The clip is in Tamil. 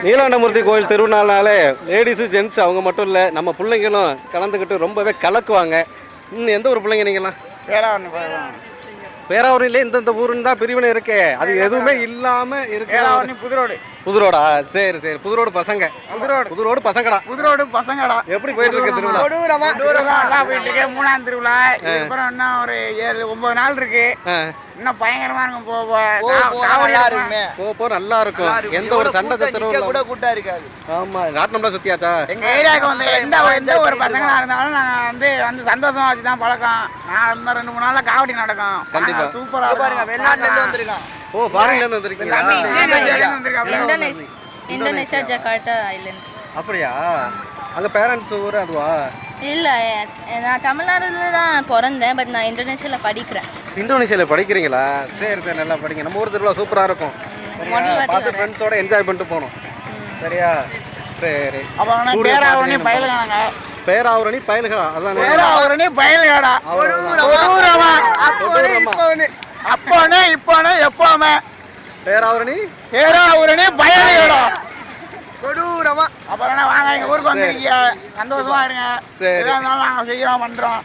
நீலகண்டமூர்த்தி கோயில் திருநாளாலே லேடிஸு ஜென்ட்ஸ் அவங்க மட்டும் இல்லை நம்ம பிள்ளைங்களும் கலந்துக்கிட்டு ரொம்பவே கலக்குவாங்க. இன்னும் எந்த ஒரு பிள்ளைங்க நீங்களாம்? பேராவூரிலே இந்தந்த ஊருன்னு தான் பிரிவினை இருக்கே, அது எதுவுமே இல்லாம இருக்கு. புதுரோடா? சரி சரி, புதுரோடு பசங்க. புதுரோடு பசங்கடா. புதுரோடு பசங்கடா. எப்படி போயிட்டு இருக்கு திருவிழா? போயிட்டு இருக்கு. 3ஆம் திருவிழா. அப்புறம் இன்னும் ஒரு 7-9 நாள் இருக்கு. இன்னும் பயங்கரமா இருக்கும். போ நல்லா இருக்கும். எந்த ஒரு சண்டை சச்சரவும் கூட கூட்டா இருக்காது. ஆமா, ராட்டினம்லாம் சுத்தியாச்சா? எங்க ஏரியாவுக்கு வந்து எந்த ஒரு பசங்களா இருந்தாலும் நாங்க வந்து சந்தோஷமா வச்சுதான் பழக்கம். நான் இன்னும் 2-3 நாள்ல காவடி நடக்கும். கண்டிப்பா சூப்பரா இருக்கும். வெளிநாட்டுல இருந்து வந்திருக்கான். ஓ, ஃபாரின்ல இருந்து வந்திருக்கீங்களா? Indonesia, Jakarta Island. அப்படியா? அங்க பேரண்ட்ஸ் ஊர் அதுவா? இல்ல, நான் தமிழ்நாடுல தான் பிறந்தேன். பட் நான் இந்தோனேஷியால படிக்கிறேன். இந்தோனேஷியால படிக்கிறீங்களா? சரி சரி, நல்லா படிங்க. நம்ம ஊர் திருவிழா சூப்பரா இருக்கும். பார்த்து ஃப்ரெண்ட்ஸோட என்ஜாய் பண்ணிட்டு போகணும். சரியா? சரி. பேராவூரணி பயலுகானாங்க. பேராவூரணி பயலுகா? அதான் பேராவூரணி பயலுகாடா. அப்போனே இப்போனே எப்போமே பேராவூரணி பயலுகாடா. கொடூரமா. அப்புறம் வாங்க, எங்க ஊருக்கு வந்திருக்கீங்க, சந்தோஷமா இருங்க. சரி, நாங்க செய்யறோம் பண்றோம்.